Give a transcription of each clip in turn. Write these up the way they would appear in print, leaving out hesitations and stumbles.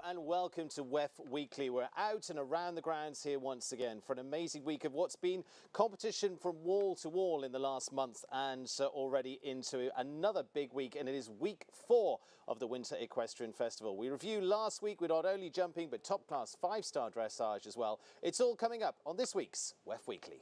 and welcome to WEF Weekly. We're out and around the grounds here once again for an amazing week of what's been competition from wall to wall in the last month and already into another big week, and it is week 4 of the Winter Equestrian Festival. We reviewed last week with not only jumping but top class 5-star dressage as well. It's all coming up on this week's WEF Weekly.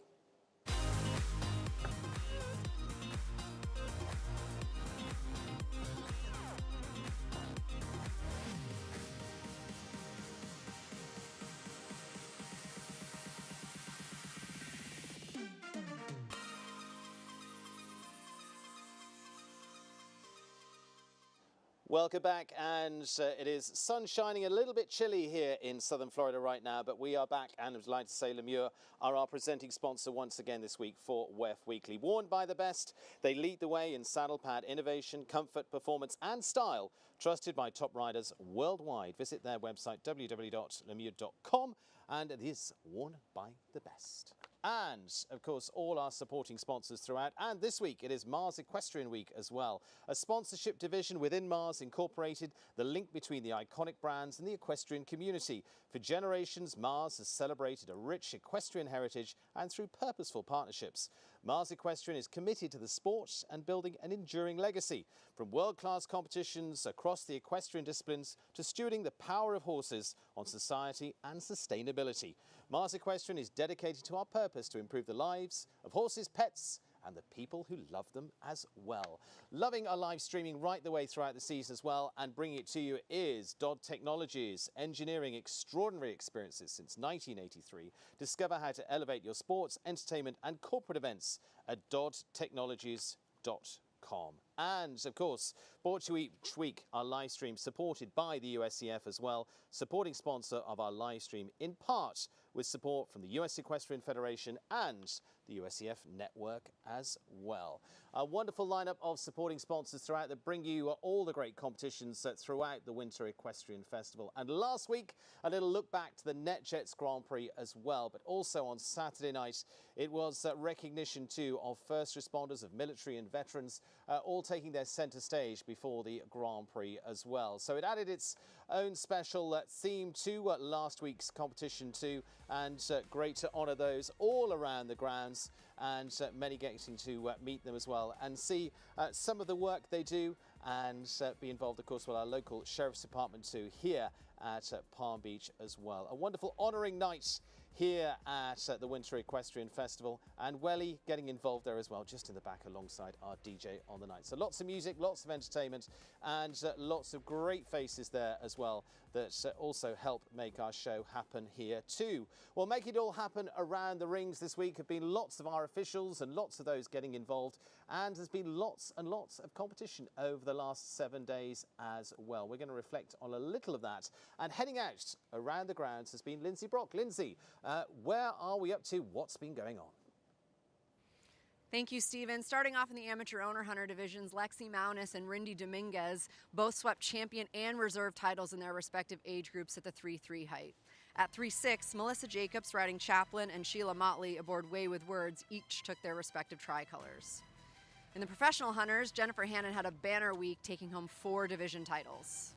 Welcome back, and it is sun shining, a little bit chilly here in southern Florida right now, but we are back, and I'd like to say LeMieux are our presenting sponsor once again this week for WEF Weekly. Worn by the best, they lead the way in saddle pad innovation, comfort, performance and style, trusted by top riders worldwide. Visit their website www.lemieux.com, and it is worn by the best. And, of course, all our supporting sponsors throughout. And this week, it is Mars Equestrian Week as well. A sponsorship division within Mars incorporated the link between the iconic brands and the equestrian community. For generations, Mars has celebrated a rich equestrian heritage and through purposeful partnerships. Mars Equestrian is committed to the sport and building an enduring legacy. From world-class competitions across the equestrian disciplines to stewarding the power of horses on society and sustainability. Mars Equestrian is dedicated to our purpose to improve the lives of horses, pets and the people who love them as well. Loving our live streaming right the way throughout the season as well, and bringing it to you is Dodd Technologies, engineering extraordinary experiences since 1983. Discover how to elevate your sports, entertainment and corporate events at doddtechnologies.com. And, of course, brought to you each week, our live stream supported by the USEF as well, supporting sponsor of our live stream in part with support from the US Equestrian Federation and the USEF network as well. A wonderful lineup of supporting sponsors throughout that bring you all the great competitions throughout the Winter Equestrian Festival. And last week, a little look back to the NetJets Grand Prix as well, but also on Saturday night, it was recognition too of first responders, of military and veterans, all taking their centre stage before the Grand Prix as well. So it added its own special theme to last week's competition too, and great to honour those all around the grounds, and many getting to meet them as well and see some of the work they do, and be involved, of course, with our local Sheriff's Department too here at Palm Beach as well. A wonderful honouring night here at the Winter Equestrian Festival, and Welly getting involved there as well, just in the back alongside our DJ on the night. So lots of music, lots of entertainment, and lots of great faces there as well that also help make our show happen here too. Well, making it all happen around the rings this week have been lots of our officials and lots of those getting involved, and there's been lots and lots of competition over the last 7 days as well. We're going to reflect on a little of that, and heading out around the grounds has been Lindsay Brock. Lindsay, where are we up to? What's been going on? Thank you, Stephen. Starting off in the amateur owner hunter divisions, Lexi Maunis and Rindy Dominguez both swept champion and reserve titles in their respective age groups at the 3-3 height. At 3-6, Melissa Jacobs riding Chaplin and Sheila Motley aboard Way with Words each took their respective tricolors. In the professional hunters, Jennifer Hannon had a banner week, taking home 4 division titles.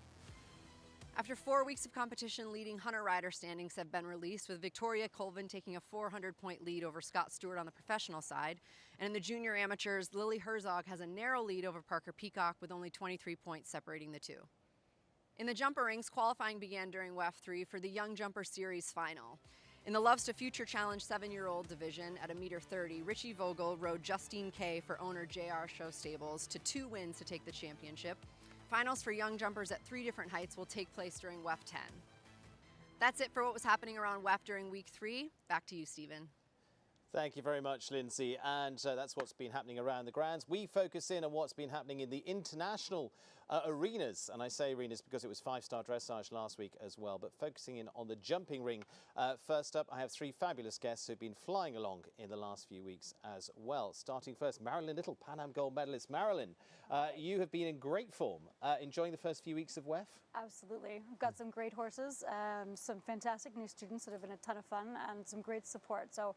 After 4 weeks of competition, leading hunter rider standings have been released, with Victoria Colvin taking a 400-point lead over Scott Stewart on the professional side. And in the junior amateurs, Lily Herzog has a narrow lead over Parker Peacock, with only 23 points separating the two. In the jumper rings, qualifying began during WEF 3 for the Young Jumper Series final. In the Loves to Future Challenge 7-year-old division at 1.30 m, Richie Vogel rode Justine Kay for owner JR Show Stables to 2 wins to take the championship. Finals for young jumpers at 3 different heights will take place during WEF 10. That's it for what was happening around WEF during week 3. Back to you, Stephen. Thank you very much, Lindsay. And that's what's been happening around the grounds. We focus in on what's been happening in the international arenas. And I say arenas because it was 5-star dressage last week as well. But focusing in on the jumping ring. First up, I have 3 fabulous guests who've been flying along in the last few weeks as well. Starting first, Marilyn Little, Pan Am gold medalist. Marilyn, you have been in great form. Enjoying the first few weeks of WEF? Absolutely. We've got some great horses, some fantastic new students that have been a ton of fun, and some great support. So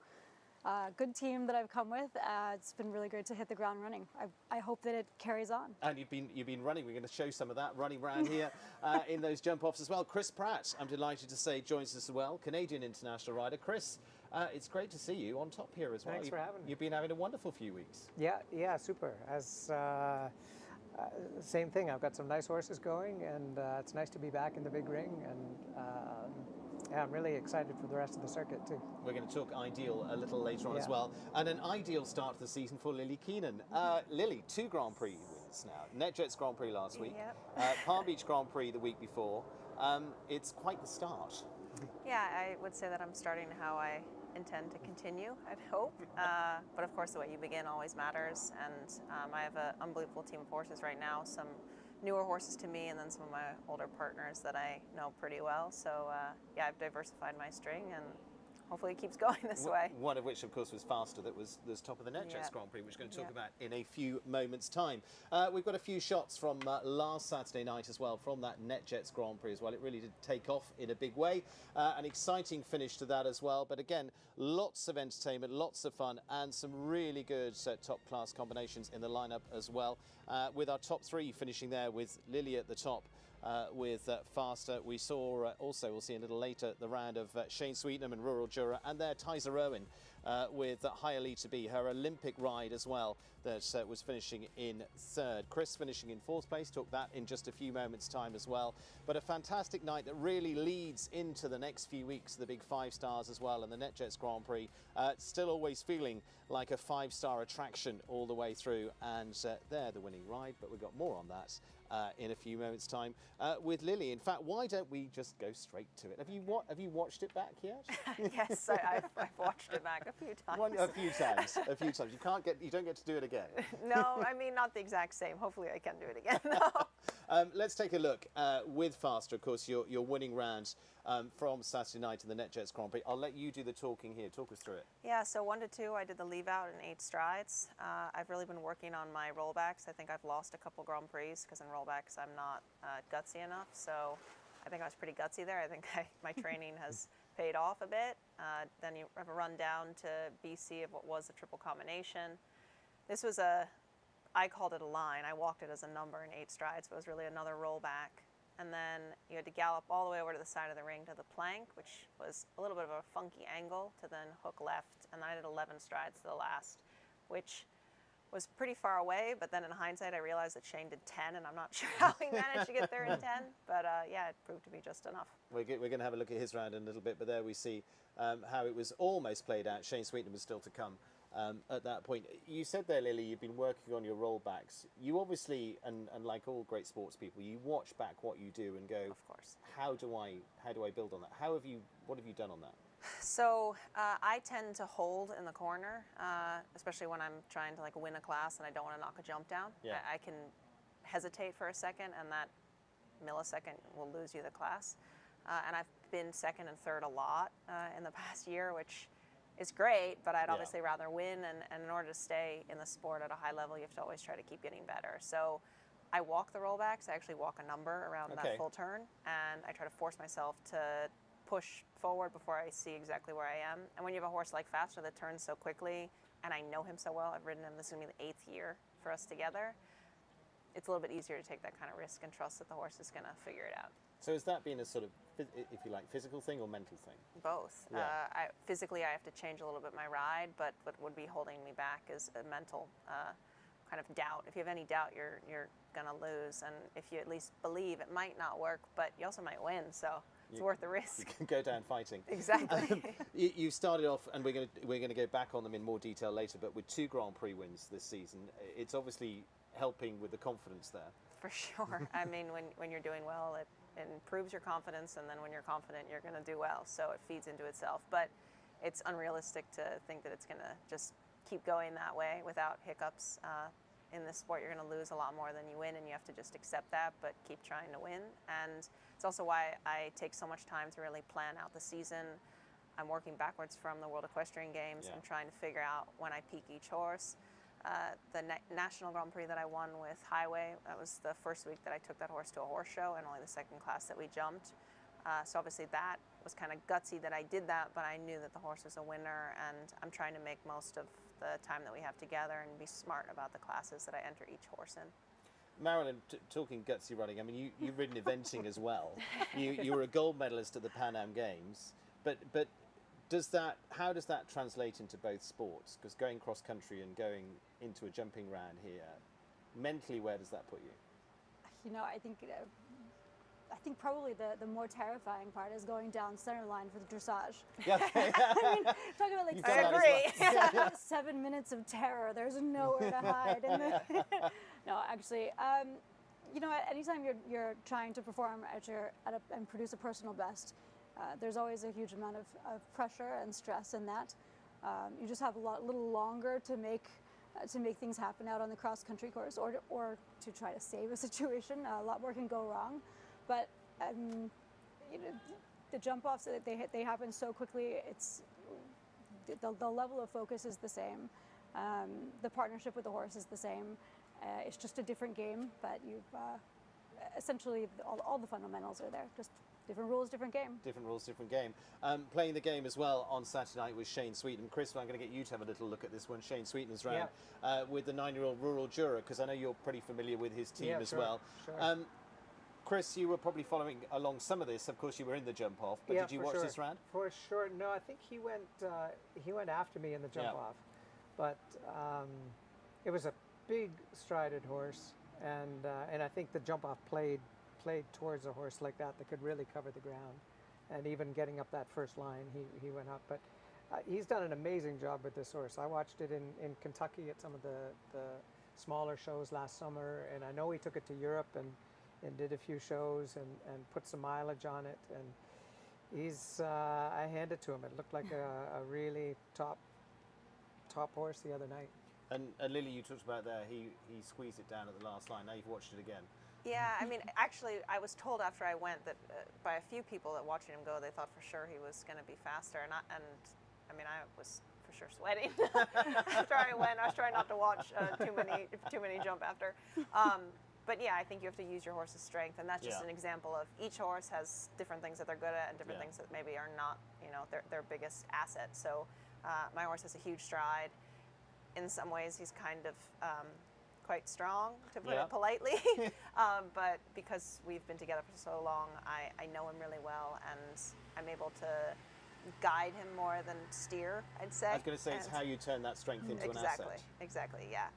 good team that I've come with. It's been really great to hit the ground running. I hope that it carries on. And you've been running. We're going to show some of that running around here in those jump offs as well. Chris Pratt, I'm delighted to say, joins us as well. Canadian international rider. Chris, it's great to see you on top here as well. Thanks for having me. You've been having a wonderful few weeks. Yeah, super. As same thing. I've got some nice horses going, and it's nice to be back in the big ring. And yeah, I'm really excited for the rest of the circuit too. We're going to talk Ideal a little later on as well. And an ideal start to the season for Lily Keenan. Lily, 2 Grand Prix wins now. NetJets Grand Prix last week. Yep. Palm Beach Grand Prix the week before. It's quite the start. Yeah, I would say that I'm starting how I intend to continue, I'd hope. But of course, the way you begin always matters. And I have an unbelievable team of horses right now. Some newer horses to me, and then some of my older partners that I know pretty well. So yeah, I've diversified my string, and hopefully it keeps going this way. One of which, of course, was Faster, that was top of the NetJets Grand Prix, which we're going to talk about in a few moments' time. We've got a few shots from last Saturday night as well, from that NetJets Grand Prix as well. It really did take off in a big way. An exciting finish to that as well. But again, lots of entertainment, lots of fun, and some really good top-class combinations in the lineup as well. With our top 3 finishing there with Lily at the top. With Faster. We saw also, we'll see a little later, the round of Shane Sweetenham and Rural Jura, and there Tyser Owen with Hialeah B, her Olympic ride as well, that was finishing in 3rd. Chris finishing in 4th place, took that in just a few moments' time as well. But a fantastic night that really leads into the next few weeks, the big 5 stars as well, and the NetJets Grand Prix. Still always feeling like a 5-star attraction all the way through, and there the winning ride, but we've got more on that in a few moments' time with Lily. In fact, why don't we just go straight to it? Have you watched it back yet? Yes, I've watched it back a few times. A few times. A few times. You don't get to do it again. No, I mean, not the exact same. Hopefully I can do it again. No. Let's take a look with Faster. Of course, your winning rounds from Saturday night in the NetJets Grand Prix. I'll let you do the talking here. Talk us through it. Yeah, so 1 to 2, I did the leave out in 8 strides. I've really been working on my rollbacks. I think I've lost a couple Grand Prix because in rollbacks I'm not gutsy enough. So I think I was pretty gutsy there. I think my training has paid off a bit. Then you have a run down to BC of what was a triple combination. This was I called it a line. I walked it as a number in 8 strides, but it was really another rollback. And then you had to gallop all the way over to the side of the ring to the plank, which was a little bit of a funky angle, to then hook left. And then I did 11 strides to the last, which was pretty far away. But then in hindsight, I realized that Shane did 10, and I'm not sure how he managed to get there in 10. But yeah, it proved to be just enough. We're going to have a look at his round in a little bit, but there we see how it was almost played out. Shane Sweetenham was still to come. At that point, you said there, Lily, you've been working on your rollbacks. You obviously, and like all great sports people, you watch back what you do and go, of course, how do I build on that? What have you done on that? So I tend to hold in the corner, especially when I'm trying to win a class and I don't want to knock a jump down. Yeah. I can hesitate for a second, and that millisecond will lose you the class. And I've been 2nd and 3rd a lot in the past year, which is great, but I'd obviously rather win, and in order to stay in the sport at a high level, you have to always try to keep getting better. So I walk the rollbacks. I actually walk a number around that full turn, and I try to force myself to push forward before I see exactly where I am. And when you have a horse like Faster that turns so quickly, and I know him so well, I've ridden him, this is going to be the 8th year for us together, it's a little bit easier to take that kind of risk and trust that the horse is going to figure it out. So has that been a sort of, if you like, physical thing or mental thing? Both. Yeah. Physically, I have to change a little bit my ride, but what would be holding me back is a mental kind of doubt. If you have any doubt, you're going to lose. And if you at least believe, it might not work, but you also might win. So it's worth the risk. You can go down fighting. Exactly. You started off, and we're going to go back on them in more detail later, but with 2 Grand Prix wins this season, it's obviously helping with the confidence there. For sure. I mean, when you're doing well, it improves your confidence, and then when you're confident, you're going to do well. So it feeds into itself. But it's unrealistic to think that it's going to just keep going that way without hiccups. In this sport, you're going to lose a lot more than you win, and you have to just accept that, but keep trying to win. And it's also why I take so much time to really plan out the season. I'm working backwards from the World Equestrian Games and trying to figure out when I peak each horse. The National Grand Prix that I won with Highway, that was the first week that I took that horse to a horse show, and only the 2nd class that we jumped. So obviously that was kind of gutsy that I did that, but I knew that the horse was a winner, and I'm trying to make most of the time that we have together and be smart about the classes that I enter each horse in. Marilyn, talking gutsy running, I mean, you've ridden eventing as well. You were a gold medalist at the Pan Am Games, but how does that translate into both sports? Because going cross country and going into a jumping round here, mentally, where does that put you? You know, I think probably the more terrifying part is going down center line for the dressage. Yeah. I mean, talking about like I agree. 7 minutes of terror. There's nowhere to hide. No, actually, you know, anytime you're trying to perform and produce a personal best, there's always a huge amount of pressure and stress in that. You just have a little longer to make things happen out on the cross country course, or to try to save a situation. A lot more can go wrong, but you know, the jump offs they happen so quickly. It's the level of focus is the same. The partnership with the horse is the same. It's just a different game, but you've essentially all the fundamentals are there. Just different rules, different game. Different rules, different game. Playing the game as well on Saturday night was Shane Sweeten. Chris, I'm going to get you to have a little look at this one. Shane Sweeten's round with the 9-year-old rural juror, because I know you're pretty familiar with his team as well. Sure. Chris, you were probably following along some of this. Of course, you were in the jump off, but did you watch this round? For sure. No, I think he went after me in the jump off, but it was a big strided horse, and I think the jump off played towards a horse like that could really cover the ground, and even getting up that first line, he went up. But he's done an amazing job with this horse. I watched it in Kentucky at some of the smaller shows last summer, and I know he took it to Europe and did a few shows and put some mileage on it, and he's I handed to him. It looked like a really top horse the other night. And Lily, you talked about there, he squeezed it down at the last line. Now you've watched it again. Yeah, I mean, actually, I was told after I went that by a few people that watching him go, they thought for sure he was going to be faster, and I mean, I was for sure sweating after I went. I was trying not to watch too many jump after. But yeah, I think you have to use your horse's strength, and that's just an example of each horse has different things that they're good at and different things that maybe are not, you know, their biggest asset. So my horse has a huge stride. In some ways, he's kind of quite strong, to put it politely. But because we've been together for so long, I know him really well, and I'm able to guide him more than steer, I'd say. I was going to say, it's how you turn that strength into an asset. Exactly, yeah.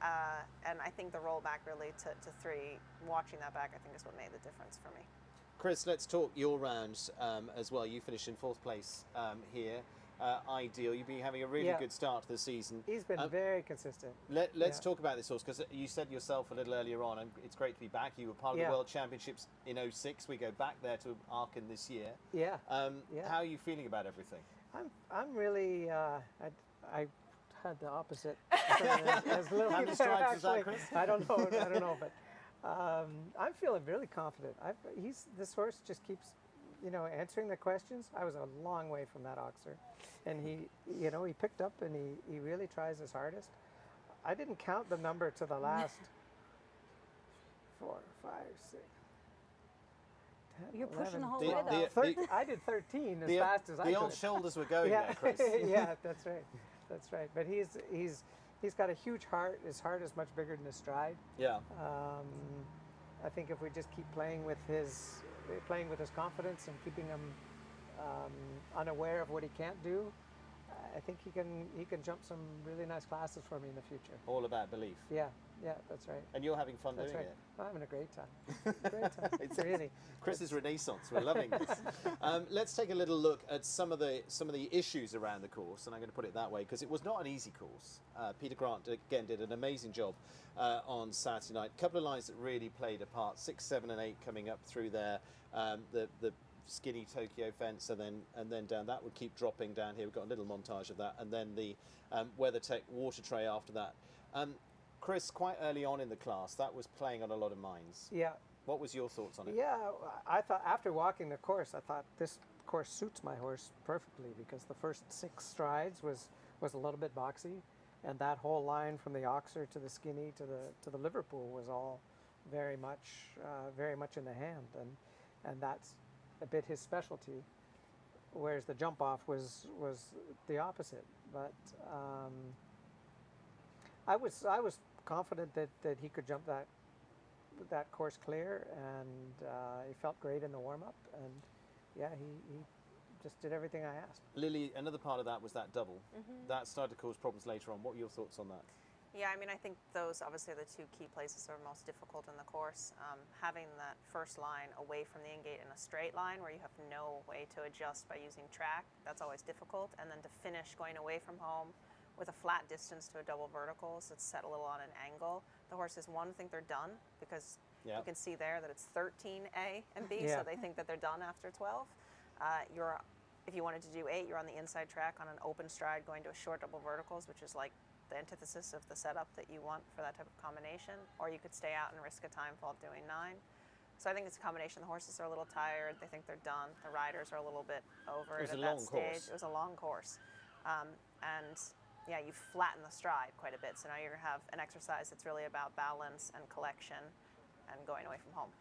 And I think the rollback really to 3, watching that back, I think is what made the difference for me. Chris, let's talk your rounds as well. You finished in 4th place here. Ideal. You've been having a really good start to the season. He's been very consistent. Let's talk about this horse, because you said yourself a little earlier on, and it's great to be back. You were part of the World Championships in 06. We go back there to Aachen this year. Yeah. How are you feeling about everything? I'm really. I had the opposite. as little How many strides is that, Chris? I don't know, but I'm feeling really confident. This horse just keeps, you know, answering the questions. I was a long way from that oxer, and he picked up, and he really tries his hardest. I didn't count the number to the last 4, 5, 6. 10, You're 11, pushing the whole way though. I did 13 as fast as I could. The old shoulders were going there, Chris. Yeah, that's right. That's right. But he's got a huge heart. His heart is much bigger than his stride. Yeah. I think if we just keep playing with his confidence and keeping him unaware of what he can't do, I think he can jump some really nice classes for me in the future. All about belief. Yeah, that's right. And you're having fun That's doing right. it. I'm having a great time. Great time. It's really. Chris's renaissance. We're loving this. Let's take a little look at some of the issues around the course, and I'm going to put it that way because it was not an easy course. Peter Grant again did an amazing job on Saturday night. A couple of lines that really played a part: 6, 7, and 8 coming up through there. The skinny Tokyo fence, and then down. That would keep dropping down here. We've got a little montage of that, and then the WeatherTech water tray after that. Chris, quite early on in the class, that was playing on a lot of minds. Yeah. What was your thoughts on it? Yeah, I thought after walking the course, I thought this course suits my horse perfectly because the first 6 strides was a little bit boxy, and that whole line from the Oxer to the Skinny to the Liverpool was all very much in the hand, and that's a bit his specialty, whereas the jump off was the opposite. But I was confident that he could jump that course clear, and he felt great in the warm up, and yeah, he just did everything I asked. Lily, another part of that was that double. That started to cause problems later on. What were your thoughts on that? Yeah, I mean, I think those obviously are the two key places that are most difficult in the course. Having that first line away from the in-gate in a straight line where you have no way to adjust by using track, that's always difficult. And then to finish going away from home with a flat distance to a double verticals that's set a little on an angle. The horses, one, think they're done because you can see there that it's 13A and B, so they think that they're done after 12. If you wanted to do 8, you're on the inside track on an open stride going to a short double verticals, which is like the antithesis of the setup that you want for that type of combination. Or you could stay out and risk a time fault doing 9. So I think it's a combination. The horses are a little tired. They think they're done. The riders are a little bit over it at that stage. It was a long course. And yeah, you flatten the stride quite a bit. So now you're going to have an exercise that's really about balance and collection and going away from home.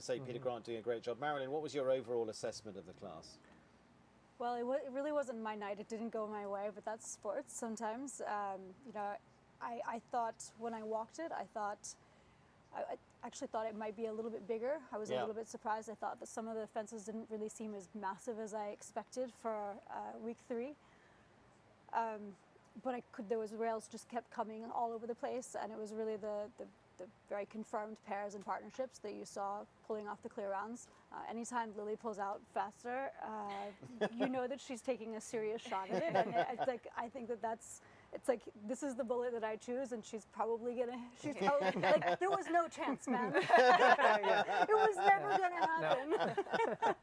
Say Peter Grant doing a great job. Marilyn, what was your overall assessment of the class? Well, it really wasn't my night. It didn't go my way, but that's sports sometimes. You know, I thought when I walked it, I actually thought it might be a little bit bigger. I was a little bit surprised. I thought that some of the fences didn't really seem as massive as I expected for week 3. But those rails just kept coming all over the place, and it was really the very confirmed pairs and partnerships that you saw pulling off the clear rounds. Anytime Lily pulls out faster, you know that she's taking a serious shot at it, and it's like I think it's like this is the bullet that I choose, and she's probably like there was no chance, man. It was never gonna happen.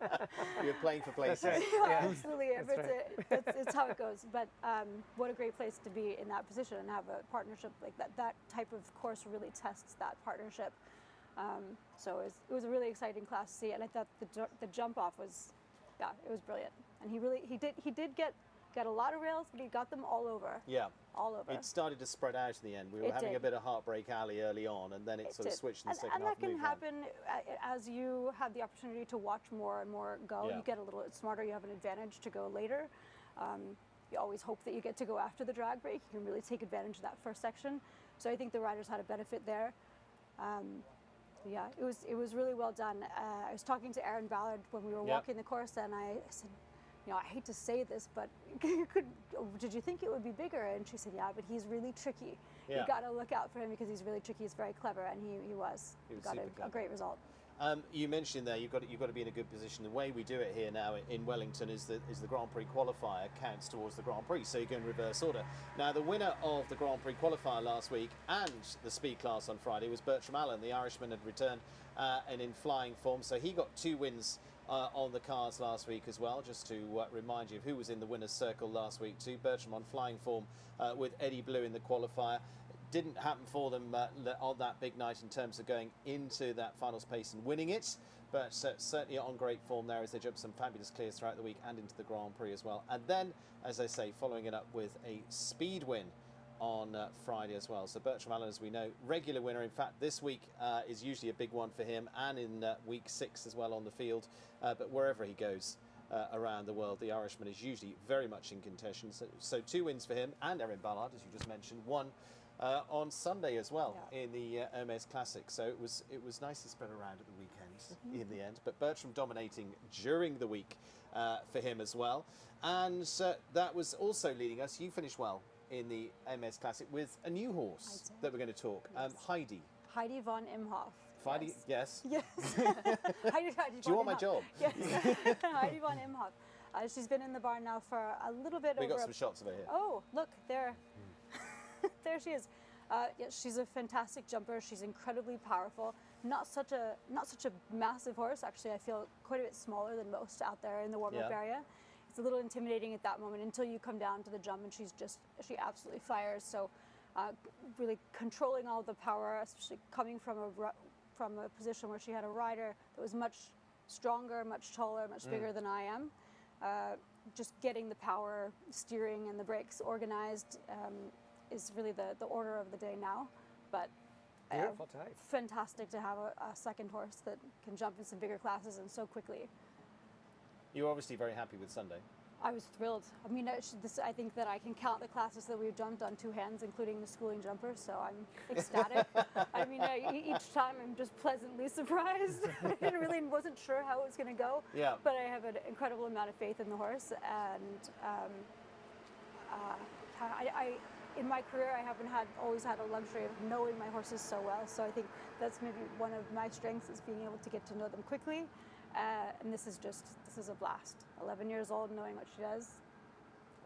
You're playing for places. Absolutely. It's how it goes. But what a great place to be in that position and have a partnership like that. That type of course really tests that partnership. So it was a really exciting class to see, and I thought the jump off was, it was brilliant. And he did get a lot of rails, but he got them all over. Yeah. All over. It started to spread out in the end. We were having a bit of Heartbreak Alley early on, and then it sort of switched in the second half. And that can happen as you have the opportunity to watch more and more go. You get a little smarter. You have an advantage to go later. You always hope that you get to go after the drag break. You can really take advantage of that first section. So I think the riders had a benefit there. Yeah, it was really well done. I was talking to Aaron Ballard when we were walking the course, and I said, you know, I hate to say this, but did you think it would be bigger? And she said, yeah, but he's really tricky. You got to look out for him because he's really tricky. He's very clever, and he got a great result. You mentioned there you've got to be in a good position. The way we do it here now in Wellington is the Grand Prix qualifier counts towards the Grand Prix, so you go in reverse order. Now, the winner of the Grand Prix qualifier last week and the speed class on Friday was Bertram Allen. The Irishman had returned and in flying form, so he got 2 wins on the cards last week as well. Just to remind you of who was in the winner's circle last week too. Bertram on flying form with Eddie Blue in the qualifier. Didn't happen for them on that big night in terms of going into that finals pace and winning it, but certainly on great form there as they jumped some fabulous clears throughout the week and into the Grand Prix as well. And then, as I say, following it up with a speed win on Friday as well. So Bertram Allen, as we know, regular winner. In fact, this week is usually a big one for him, and in week 6 as well on the field. But wherever he goes around the world, the Irishman is usually very much in contention. So 2 wins for him and Aaron Ballard, as you just mentioned. 1 on Sunday as well in the Hermes Classic. So it was nicely spread around at the weekend in the end. But Bertram dominating during the week for him as well. And that was also leading us. You finished well in the Hermes Classic with a new horse that we're going to talk. Heidi. Heidi von Imhoff. Heidi, yes. Yes. Heidi Do you want my job? Yes. Heidi von Imhoff. She's been in the barn now for a little bit over. We got some shots of her here. Oh, look there. There she is. She's a fantastic jumper. She's incredibly powerful. Not such a massive horse. Actually, I feel quite a bit smaller than most out there in the warm-up area. It's a little intimidating at that moment until you come down to the jump, and she absolutely fires. So, really controlling all the power, especially coming from a position where she had a rider that was much stronger, much taller, much bigger than I am. Just getting the power, steering, and the brakes organized. Is really the order of the day now, but beautiful type. Fantastic to have a second horse that can jump in some bigger classes and so quickly. You're obviously very happy with Sunday. I was thrilled. I mean, I think that I can count the classes that we've jumped on 2 hands, including the schooling jumper, so I'm ecstatic. I mean, each time I'm just pleasantly surprised. I really wasn't sure how it was going to go, Yeah. but I have an incredible amount of faith in the horse, and in my career, I haven't always had a luxury of knowing my horses so well, so I think that's maybe one of my strengths, is being able to get to know them quickly. And this is a blast. 11 years old, knowing what she does,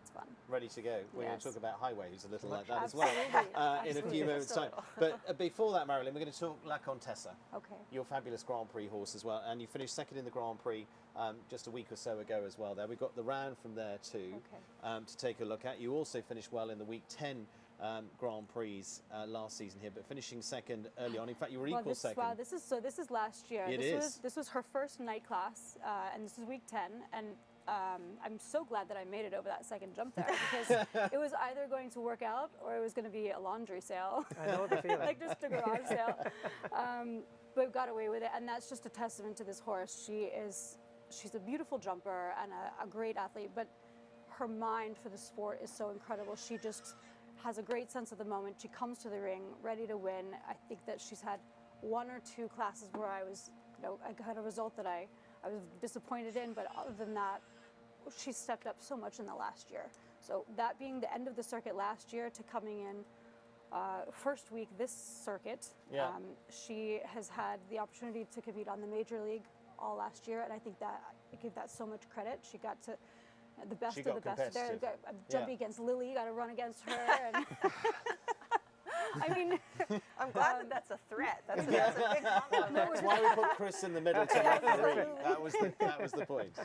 it's fun. Ready to go. We're going Yes. to talk about highways a little like that Absolutely. as well in a Absolutely. few moments' time. But before that, Marilyn, we're going to talk La Contessa, Okay. your fabulous Grand Prix horse as well. And you finished second in the Grand Prix just a week or so ago as well. There, we've got the round from there too to take a look at. You also finished well in the week 10 Grand Prix last season here, but finishing second early on. In fact, you were equal second. Wow, this is last year. This was her first night class, and this is week 10, and I'm so glad that I made it over that second jump there, because it was either going to work out or it was going to be a laundry sale. I know the feeling. Like just a garage sale. But we got away with it, and that's just a testament to this horse. She's a beautiful jumper and a great athlete, but her mind for the sport is so incredible. She just has a great sense of the moment. She comes to the ring ready to win. I think that she's had 1 or 2 classes where I got a result that I was disappointed in, but other than that, she's stepped up so much in the last year. So that being the end of the circuit last year to coming in first week this circuit, she has had the opportunity to compete on the major league all last year, and I think that I give that so much credit. She got to the best of the best there. I'm jumping against Lily, got to run against her. And I mean, I'm glad that that's a threat. That's a big compliment. That's why we put Chris in the middle to referee. That was the point.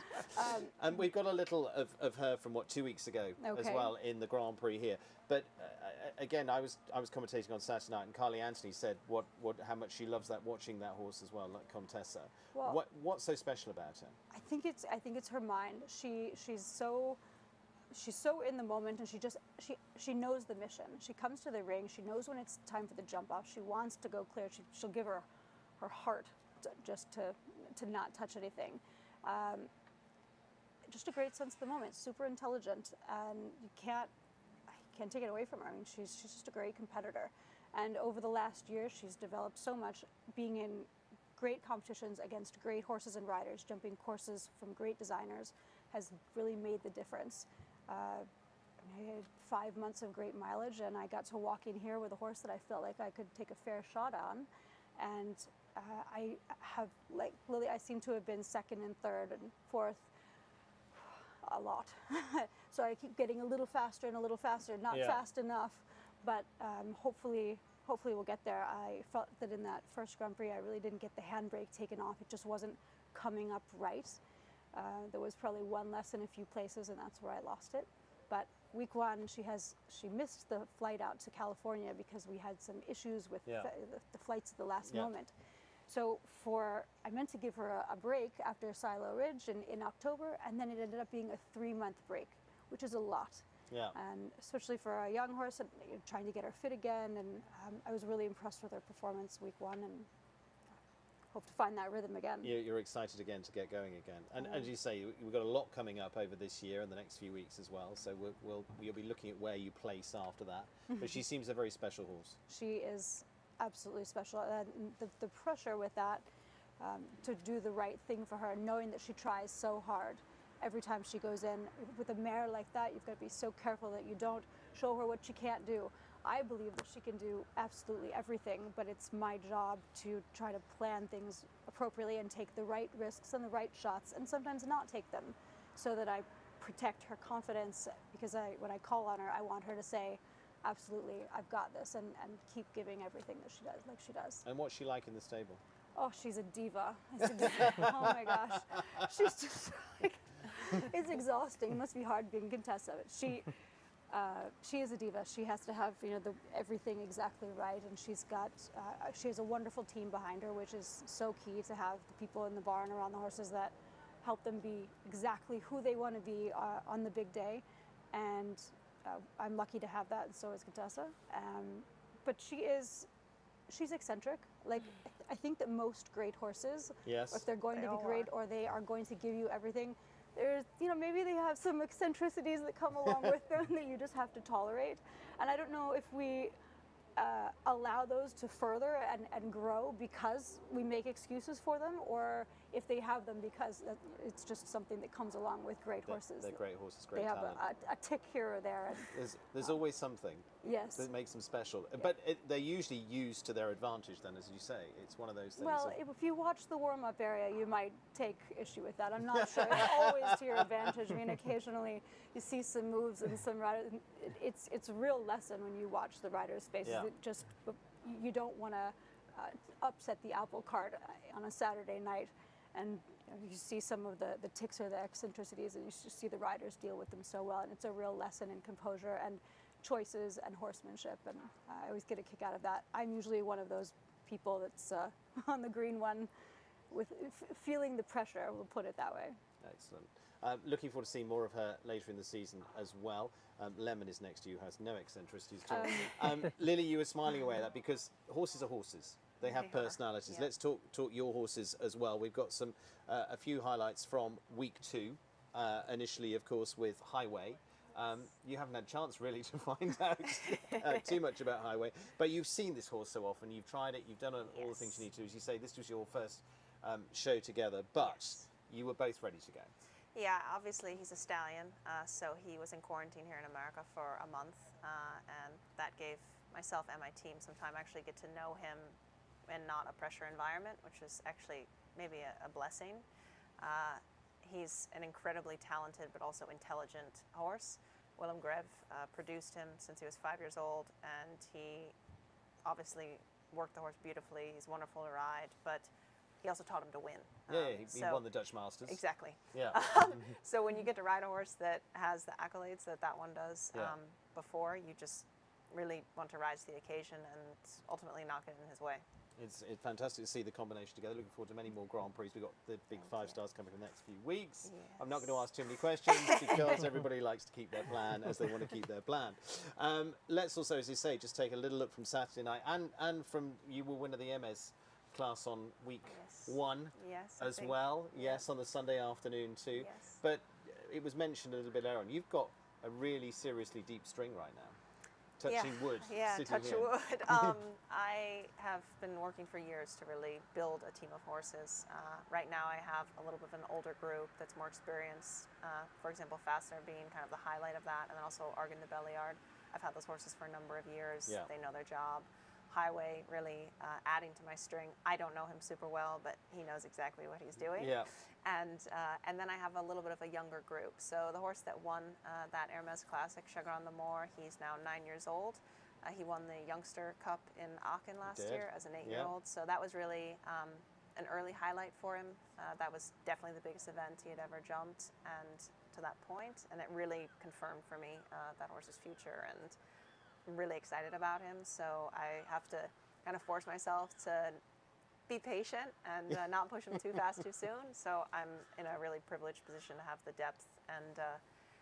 And we've got a little of her from 2 weeks ago as well in the Grand Prix here. But again, I was commentating on Saturday night, and Carly Anthony said how much she loves watching that horse as well, like Contessa. Well, What's so special about her? I think it's her mind. She's so in the moment, and she knows the mission. She comes to the ring. She knows when it's time for the jump off. She wants to go clear. She'll give her heart just to not touch anything. Just a great sense of the moment. Super intelligent, and you can't take it away from her. I mean, she's just a great competitor. And over the last year, she's developed so much, being in great competitions against great horses and riders, jumping courses from great designers, has really made the difference. I had 5 months of great mileage, and I got to walk in here with a horse that I felt like I could take a fair shot on. And I have, like Lily, I seem to have been second and third and fourth a lot. So I keep getting a little faster and a little faster, not fast enough, but hopefully we'll get there. I felt that in that first Grand Prix, I really didn't get the handbrake taken off. It just wasn't coming up right. There was probably one less in a few places, and that's where I lost it. But week 1, she missed the flight out to California because we had some issues with the flights at the last moment. So I meant to give her a break after Silo Ridge in October, and then it ended up being a 3-month break, which is a lot. Yeah. And especially for a young horse, and trying to get her fit again. And I was really impressed with her performance week 1, and hope to find that rhythm again. You're excited again to get going again. And as you say, we've got a lot coming up over this year and the next few weeks as well. So you'll be looking at where you place after that. But she seems a very special horse. She is absolutely special. And the pressure with that, to do the right thing for her, knowing that she tries so hard every time she goes in. With a mare like that, you've got to be so careful that you don't show her what she can't do. I believe that she can do absolutely everything, but it's my job to try to plan things appropriately and take the right risks and the right shots, and sometimes not take them, so that I protect her confidence, because when I call on her, I want her to say, absolutely, I've got this, and keep giving everything that she does, like she does. And what's she like in the stable? Oh, she's a diva. Oh my gosh. She's just like, it's exhausting. It must be hard being Contessa. She is a diva. She has to have everything exactly right, and she has a wonderful team behind her, which is so key, to have the people in the barn around the horses that help them be exactly who they want to be on the big day. And I'm lucky to have that, and so is Contessa. But she's eccentric. Like, I think that most great horses, if they're going to be great or they are going to give you everything, there's, maybe they have some eccentricities that come along with them that you just have to tolerate. And I don't know if we allow those to further and grow because we make excuses for them, or if they have them because it's just something that comes along with great horses. They're great horses, great they have talent. a tick here or there. There's always something Yes. that makes them special. But they're usually used to their advantage then, as you say. It's one of those things. Well, if you watch the warm-up area, you might take issue with that. I'm not sure. It's always to your advantage. I mean, occasionally you see some moves and some riders. It's a real lesson when you watch the riders' faces. Yeah. You don't want to upset the apple cart on a Saturday night, and you see some of the ticks or the eccentricities, and you just see the riders deal with them so well. And it's a real lesson in composure and choices and horsemanship, and I always get a kick out of that. I'm usually one of those people that's on the green one with feeling the pressure, we'll put it that way. Excellent. Looking forward to seeing more of her later in the season as well. Lemon is next to you, has no eccentricities at all. Lily, you were smiling away at that because horses are horses. They have personalities. Yeah. Let's talk your horses as well. We've got a few highlights from week 2. Initially, of course, with Highway. You haven't had a chance really to find out too much about Highway, but you've seen this horse so often. You've tried it. You've done all the things you need to. As you say, this was your first show together, but you were both ready to go. Yeah, obviously he's a stallion, so he was in quarantine here in America for a month, and that gave myself and my team some time to actually get to know him in not a pressure environment, which is actually maybe a blessing. He's an incredibly talented but also intelligent horse. Willem Greve produced him since he was 5 years old, and he obviously worked the horse beautifully. He's wonderful to ride, but he also taught him to win. He won the Dutch Masters. Exactly. Yeah. So when you get to ride a horse that has the accolades that one does before, you just really want to rise to the occasion and ultimately not get in his way. It's fantastic to see the combination together. Looking forward to many more Grand Prix. We've got the big 5 stars coming in the next few weeks. Yes. I'm not going to ask too many questions because everybody likes to keep their plan as they want to keep their plan. Let's also, as you say, just take a little look from Saturday night and from you were winner of the MS class on week 1 as well. Yes, on the Sunday afternoon too. Yes. But it was mentioned a little bit earlier on. You've got a really seriously deep string right now. Touching wood. Yeah, sitting touch here. wood. I have been working for years to really build a team of horses. Right now I have a little bit of an older group that's more experienced. For example, Fastener being kind of the highlight of that, and then also Argan de Belliard. I've had those horses for a number of years. Yeah. They know their job. Highway really adding to my string. I don't know him super well, but he knows exactly what he's doing. Yeah. And then I have a little bit of a younger group. So the horse that won that Hermes Classic, Chagrin de Moor, he's now 9 years old. He won the Youngster Cup in Aachen last year as an 8-year-old. So that was really an early highlight for him. That was definitely the biggest event he had ever jumped, and to that point, and it really confirmed for me that horse's future. And I'm really excited about him, so I have to kind of force myself to be patient and not push him too fast too soon. So I'm in a really privileged position to have the depth, and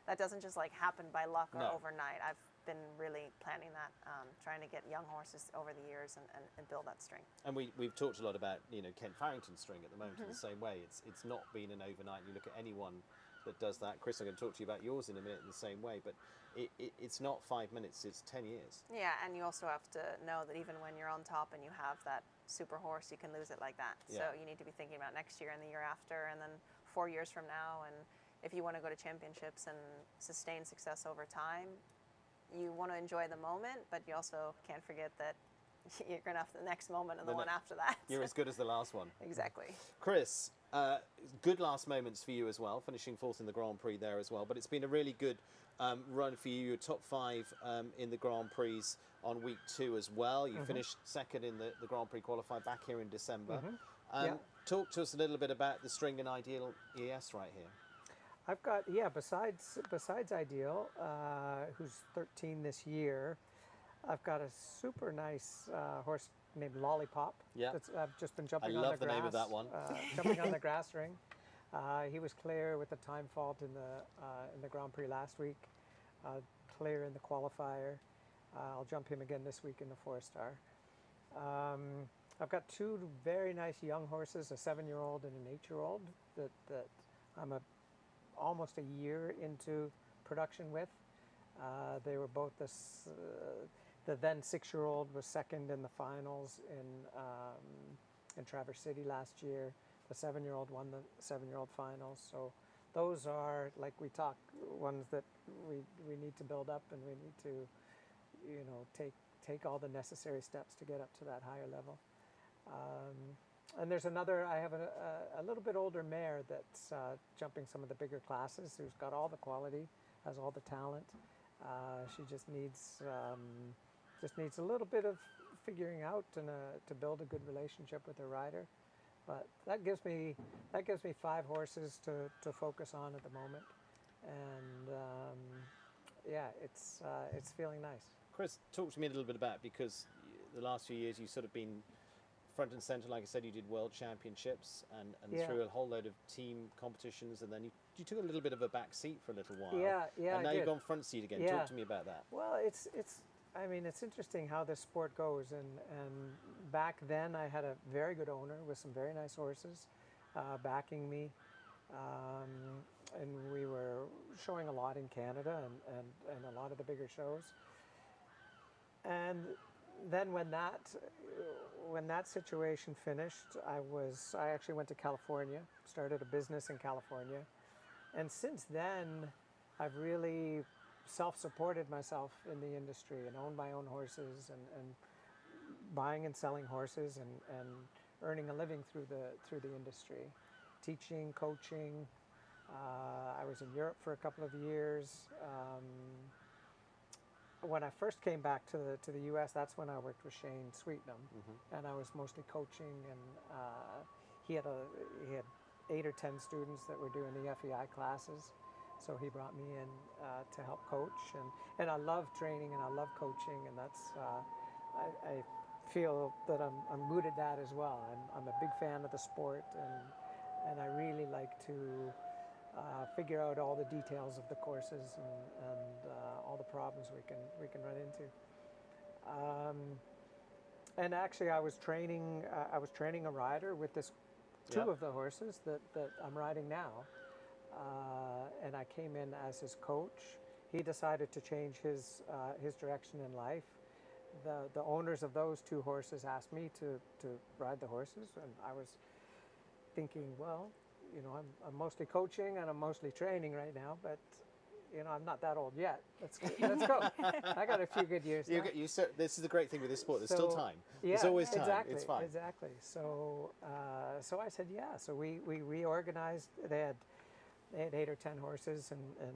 that doesn't just like happen by luck or overnight. I've been really planning that, trying to get young horses over the years and build that string. And we've talked a lot about Kent Farrington's string at the moment in the same way. It's not been an overnight. You look at anyone that does that. Chris, I'm going to talk to you about yours in a minute in the same way, but it's not 5 minutes, it's 10 years. Yeah, and you also have to know that even when you're on top and you have that super horse, you can lose it like that. Yeah. So you need to be thinking about next year and the year after, and then 4 years from now. And if you want to go to championships and sustain success over time, you want to enjoy the moment, but you also can't forget that you're going to have the next moment and the one after that. You're as good as the last one. Exactly. Chris, good last moments for you as well, finishing 4th in the Grand Prix there as well. But it's been a really good run for you. You're top 5 in the Grand Prix on week 2 as well. You finished 2nd in the Grand Prix qualified back here in December. Talk to us a little bit about the string and Ideal ES right here. I've got, besides Ideal, who's 13 this year, I've got a super nice horse named Lollipop. Yeah. I've just been jumping I on the love the grass. name of that one. Jumping on the grass ring. He was clear with the time fault in the Grand Prix last week. Clear in the qualifier. I'll jump him again this week in the 4-star. I've got 2 very nice young horses, a 7-year-old and an 8-year-old that I'm a almost a year into production with. They were both the then 6-year-old was second in the finals in Traverse City last year. The 7-year-old won the 7-year-old finals. So those are, like we talk, ones that we need to build up, and we need to, take all the necessary steps to get up to that higher level. And there's another, I have a little bit older mare that's jumping some of the bigger classes, who's got all the quality, has all the talent. She just needs a little bit of figuring out and to build a good relationship with her rider. But that gives me 5 horses to focus on at the moment, and it's feeling nice. Chris, talk to me a little bit about, because the last few years you've sort of been front and center. Like I said, you did world championships and through a whole load of team competitions, and then you took a little bit of a back seat for a little while. Yeah, and now I you've did. gone front seat again. Yeah. Talk to me about that. Well, it's interesting how this sport goes, and back then I had a very good owner with some very nice horses backing me, and we were showing a lot in Canada and a lot of the bigger shows. And then when that situation finished, I actually went to California, started a business in California, and since then I've really self-supported myself in the industry and owned my own horses and buying and selling horses and earning a living through the industry, teaching, coaching. I was in Europe for a couple of years. When I first came back to the U.S., that's when I worked with Shane Sweetnam, and I was mostly coaching. And he had 8 or 10 students that were doing the FEI classes, so he brought me in to help coach. And I love training and I love coaching, and that's I feel that I'm good at that as well. I'm a big fan of the sport, and I really like to figure out all the details of the courses and all the problems we can run into. And actually, I was training a rider with this 2 of the horses that I'm riding now, and I came in as his coach. He decided to change his direction in life. The owners of those 2 horses asked me to ride the horses, and I was thinking, well, I'm mostly coaching and I'm mostly training right now, but I'm not that old yet. Let's go. I got a few good years. This is the great thing with this sport. There's still time. Yeah, There's always time. Exactly, it's fine. Exactly. So I said, yeah. So we reorganized. They had 8 or 10 horses, and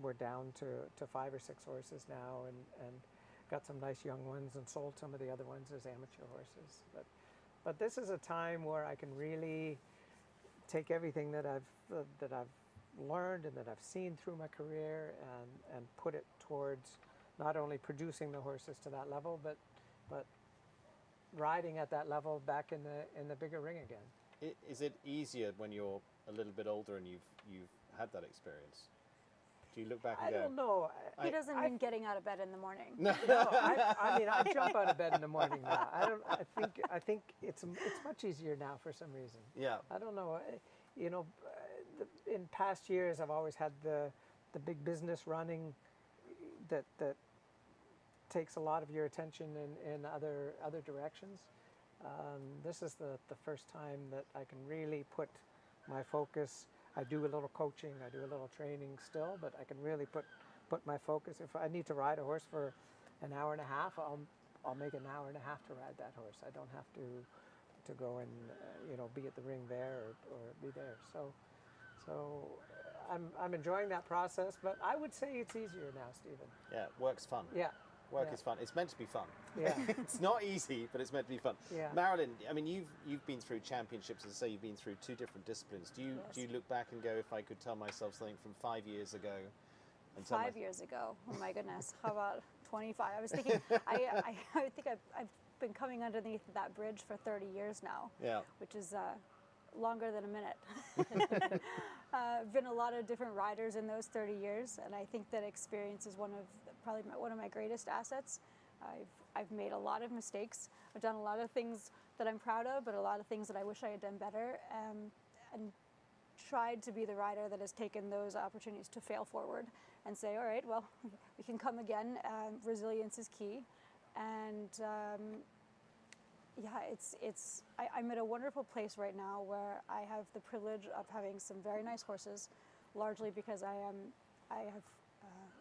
we're down to 5 or 6 horses now, and got some nice young ones, and sold some of the other ones as amateur horses. But this is a time where I can really take everything that I've learned and that I've seen through my career and put it towards not only producing the horses to that level, but riding at that level back in the bigger ring again. Is it easier when you're a little bit older and you've had that experience? Do you look back and I go, don't know. He doesn't mean getting out of bed in the morning. No, I mean, I jump out of bed in the morning now. I think it's much easier now for some reason. Yeah. I don't know. In past years, I've always had the big business running that takes a lot of your attention in other directions. This is the first time that I can really put my focus. I do a little coaching, I do a little training still, but I can really put my focus. If I need to ride a horse for an hour and a half, I'll make an hour and a half to ride that horse. I don't have to go and be at the ring there or be there. So I'm enjoying that process, but I would say it's easier now, Stephen. Yeah, work's fun. Yeah. Work is fun. It's meant to be fun. Yeah. It's not easy, but it's meant to be fun. Yeah. Marilyn, I mean, you've been through championships, as I say, you've been through 2 different disciplines. Do you look back and go, if I could tell myself something from 5 years ago? And 5 years ago. Oh my goodness. How about 25? I was thinking. I think I've been coming underneath that bridge for 30 years now. Yeah. Which is longer than a minute. Been a lot of different riders in those 30 years, and I think that experience is probably one of my greatest assets. I've made a lot of mistakes. I've done a lot of things that I'm proud of, but a lot of things that I wish I had done better. And tried to be the rider that has taken those opportunities to fail forward and say, all right, well, we can come again. Resilience is key. And yeah, I'm at a wonderful place right now where I have the privilege of having some very nice horses, largely because I have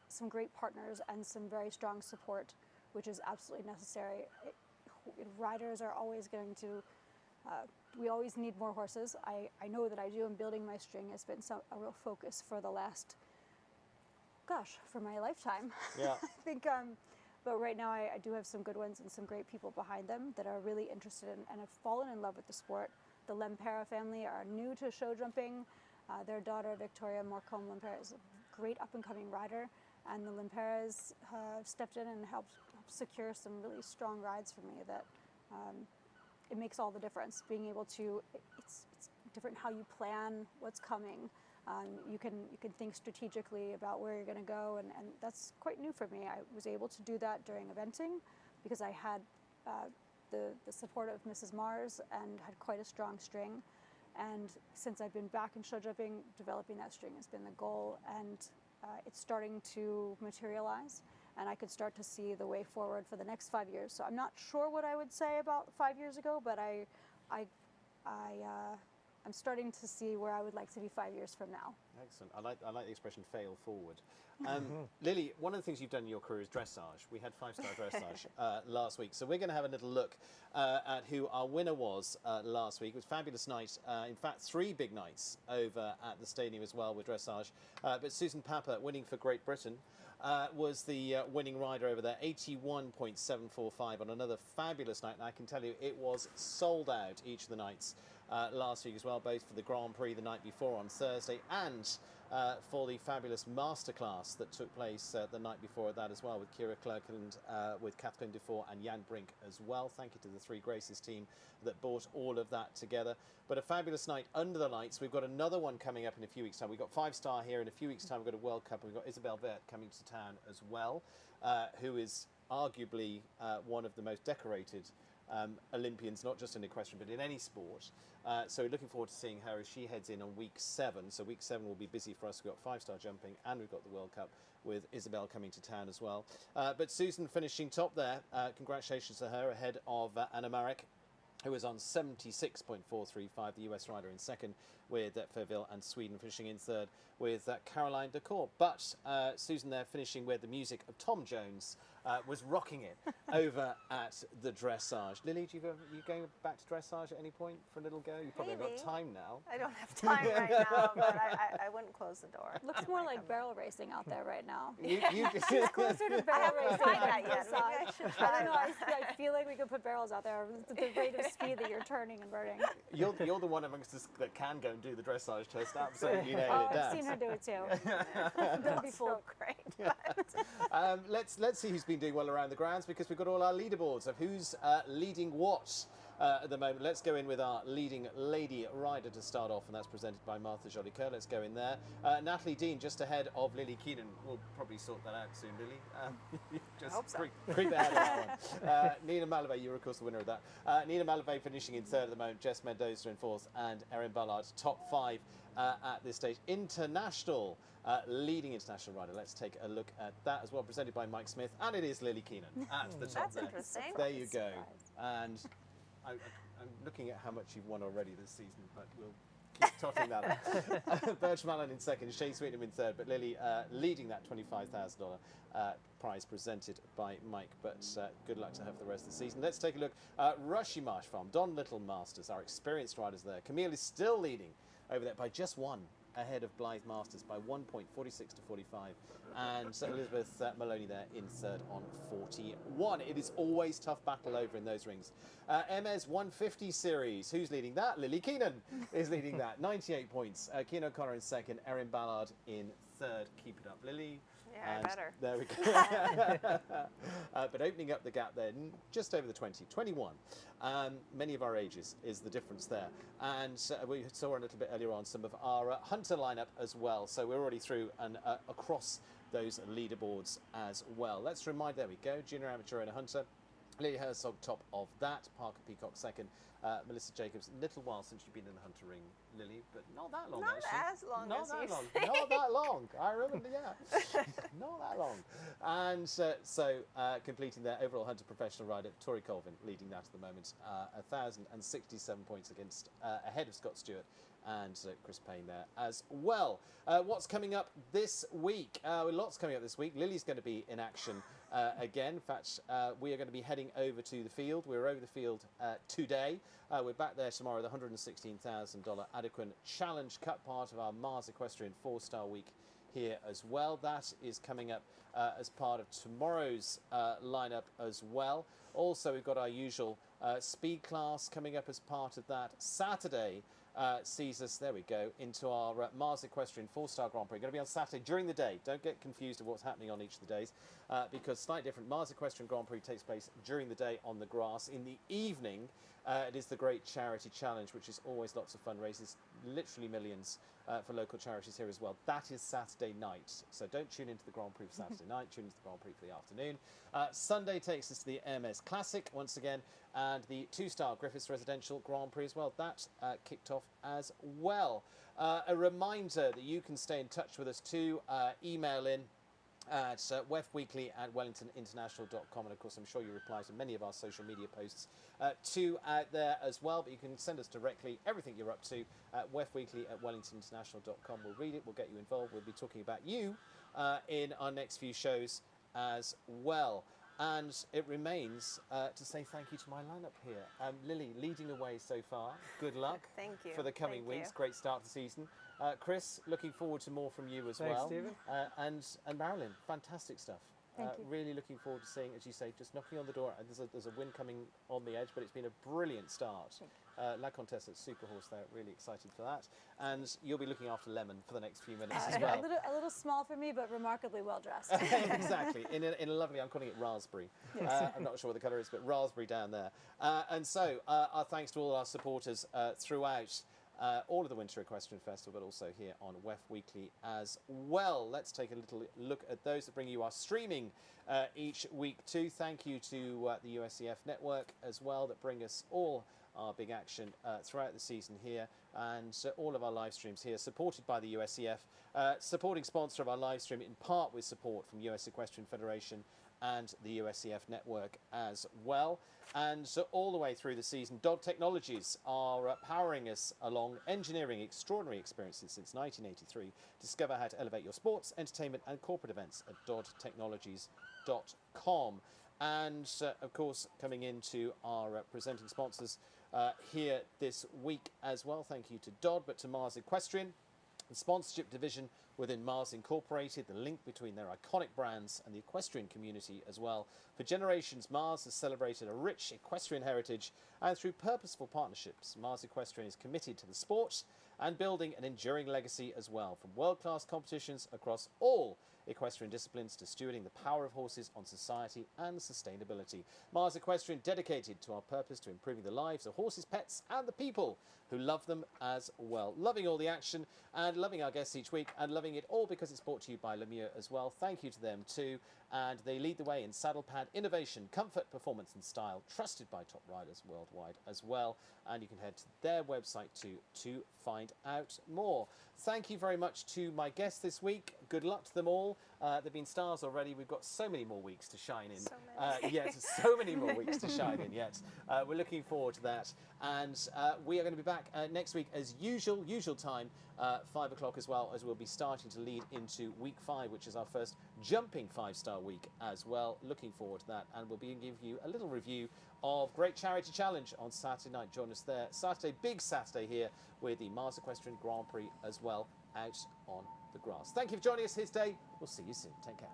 some great partners and some very strong support, which is absolutely necessary. Riders are always going to, we always need more horses. I know that I do, and building my string has been a real focus for the last, gosh, for my lifetime. Yeah. I think, but right now I do have some good ones and some great people behind them that are really interested in and have fallen in love with the sport. The LeMieux family are new to show jumping. Their daughter, Victoria Morcombe-LeMieux, is a great up-and-coming rider, and the LeMieux have stepped in and helped secure some really strong rides for me that it makes all the difference. Being able to, it's different how you plan what's coming. You can think strategically about where you're going to go, and that's quite new for me. I was able to do that during eventing because I had the support of Mrs. Mars and had quite a strong string. And since I've been back in show jumping, developing that string has been the goal, and it's starting to materialize. And I could start to see the way forward for the next 5 years. So I'm not sure what I would say about 5 years ago, but I'm starting to see where I would like to be 5 years from now. Excellent. I like the expression "fail forward." Lily, one of the things you've done in your career is dressage. We had 5-star dressage last week, so we're going to have a little look at who our winner was last week. It was a fabulous night. In fact, 3 big nights over at the stadium as well with dressage. But Susan Papper, winning for Great Britain, was the winning rider over there, 81.745 on another fabulous night. And I can tell you, it was sold out each of the nights last week as well, both for the Grand Prix the night before on Thursday and for the fabulous masterclass that took place the night before that as well, with Kira Clerk and with Catherine Dufour and Jan Brink as well. Thank you to the Three Graces team that brought all of that together. But a fabulous night under the lights. We've got another one coming up in a few weeks' time. We've got 5-star here. In a few weeks' time, we've got a World Cup, and we've got Isabel Vert coming to town as well, who is arguably one of the most decorated Olympians, not just in equestrian, but in any sport. So we're looking forward to seeing her as she heads in on week 7. So week 7 will be busy for us. We've got 5-star jumping, and we've got the World Cup with Isabel coming to town as well. But Susan finishing top there. Congratulations to her, ahead of Anna Marek, who was on 76.435, the US rider in second, with Fairville, and Sweden finishing in third with Caroline Decour. But Susan there finishing with the music of Tom Jones, was rocking it over at the dressage. Lily, you going back to dressage at any point for a little go? You probably Maybe. have got time now. I don't have time right now, but I wouldn't close the door. Looks more like barrel racing out there right now. You Closer to I barrel haven't racing. tried that than yet. Maybe I dressage. should try I don't know. that. I feel like we could put barrels out there at the rate of speed that you're turning and burning. You're the one amongst us that can go and do the dressage test. Absolutely nailed Oh, it down. I've seen her do it too. Don't be So fooled. great. Let's see who's been doing well around the grounds, because we've got all our leaderboards of who's leading what at the moment. Let's go in with our leading lady rider to start off, and that's presented by Martha Jolicoeur. Let's go in there. Natalie Dean just ahead of Lily Keenan. We'll probably sort that out soon, Lily. Just hope so. creep ahead of that one. Nina Malavey, you're of course the winner of that. Nina Malavey finishing in third at the moment. Jess Mendoza in fourth, and Erin Ballard top 5 at this stage. International. Leading international rider. Let's take a look at that as well, presented by Mike Smith, and it is Lily Keenan at the top. That's there. interesting. There you go. And I'm looking at how much you've won already this season, but we'll keep totting that up. Birch Mallon in second, Shane Sweetnam in third, but Lily leading that $25,000 prize presented by Mike. But good luck to her for the rest of the season. Let's take a look at Rushy Marsh Farm. Don Little Masters, our experienced riders there. Camille is still leading over there by just 1. Ahead of Blythe Masters by 1.46 to 45, and Elizabeth Maloney there in third on 41. It is always tough battle over in those rings. MS 150 series, who's leading that? Lily Keenan is leading that, 98 points. Keenan O'Connor in second, Erin Ballard in third. Keep it up, Lily. Yeah, And I better. there we go. But opening up the gap there, just over the 20, 21. Many of our ages is the difference there. And we saw a little bit earlier on some of our Hunter lineup as well. So we're already through and across those leaderboards as well. Let's remind, there we go, junior, amateur and a Hunter. Lily Herzog top of that, Parker Peacock second, Melissa Jacobs. Little while since you've been in the Hunter Ring, Lily, but not that long. Not actually. as long not as that you long. say. Not that long. I remember, yeah, not that long. And completing their overall Hunter professional rider, Tori Colvin leading that at the moment, 1,067 points against ahead of Scott Stewart and Chris Payne there as well. What's coming up this week? Lots coming up this week. Lily's going to be in action again. In fact, we are going to be heading over to the field. We're over the field today. We're back there tomorrow, the $116,000 Adequan Challenge Cup, part of our Mars Equestrian 4-star week here as well. That is coming up as part of tomorrow's lineup as well. Also, we've got our usual speed class coming up as part of that. Saturday sees us, there we go, into our Mars Equestrian 4-star Grand Prix. Going to be on Saturday during the day. Don't get confused of what's happening on each of the days, because slightly different. Mars Equestrian Grand Prix takes place during the day on the grass. In the evening, it is the Great Charity Challenge, which is always lots of fun, raises literally millions for local charities here as well. That is Saturday night, so don't tune into the Grand Prix for Saturday night, tune into the Grand Prix for the afternoon. Sunday takes us to the MS Classic once again, and the 2-star Griffiths Residential Grand Prix as well. That kicked off as well. A reminder that you can stay in touch with us too. Email in at wefweekly@wellingtoninternational.com, and of course I'm sure you reply to many of our social media posts too out there as well, but you can send us directly everything you're up to at wefweekly@wellingtoninternational.com. We'll read it, we'll get you involved, we'll be talking about you in our next few shows as well. And it remains to say thank you to my lineup here. Lily, leading the way so far. Good luck Thank you. for the coming Thank weeks. you. Great start to the season. Chris, looking forward to more from you as Thanks, well. Stephen. And Marilyn, fantastic stuff. Thank you. Really looking forward to seeing, as you say, just knocking on the door. There's a win coming on the edge, but it's been a brilliant start. La Contessa at Super Horse there, really excited for that. And you'll be looking after Lemon for the next few minutes as well. A little small for me, but remarkably well dressed. Exactly, in a lovely, I'm calling it raspberry. I'm not sure what the colour is, but raspberry down there. And so our thanks to all our supporters throughout all of the Winter Equestrian Festival, but also here on WEF Weekly as well. Let's take a little look at those that bring you our streaming each week too. Thank you to the USCF network as well, that bring us all our big action throughout the season here, and all of our live streams here supported by the USCF, supporting sponsor of our live stream in part with support from US Equestrian Federation and the USCF network as well. And all the way through the season, Dodd Technologies are powering us along, engineering extraordinary experiences since 1983. Discover how to elevate your sports, entertainment and corporate events at doddtechnologies.com. And of course, coming into our presenting sponsors here this week as well. Thank you to Dodd, but to Mars Equestrian, the sponsorship division within Mars Incorporated, the link between their iconic brands and the equestrian community as well. For generations, Mars has celebrated a rich equestrian heritage, and through purposeful partnerships, Mars Equestrian is committed to the sport and building an enduring legacy as well, from world-class competitions across all equestrian disciplines to stewarding the power of horses on society and sustainability. Mars Equestrian, dedicated to our purpose to improving the lives of horses, pets and the people who love them as well. Loving all the action and loving our guests each week, and loving it all because it's brought to you by LeMieux as well. Thank you to them too. And they lead the way in saddle pad innovation, comfort, performance and style, trusted by top riders worldwide as well. And you can head to their website too to find out more. Thank you very much to my guests this week. Good luck to them all. They've been stars already. We've got so many more weeks to shine in. So many. Yes, so many more weeks to shine in yet. We're looking forward to that. And we are going to be back next week as usual time, 5 o'clock as well, as we'll be starting to lead into week 5, which is our first jumping 5-star week as well. Looking forward to that. And we'll be giving you a little review of Great Charity Challenge on Saturday night. Join us there. Saturday, big Saturday here with the Mars Equestrian Grand Prix as well, out on the grass. Thank you for joining us here today. We'll see you soon. Take care.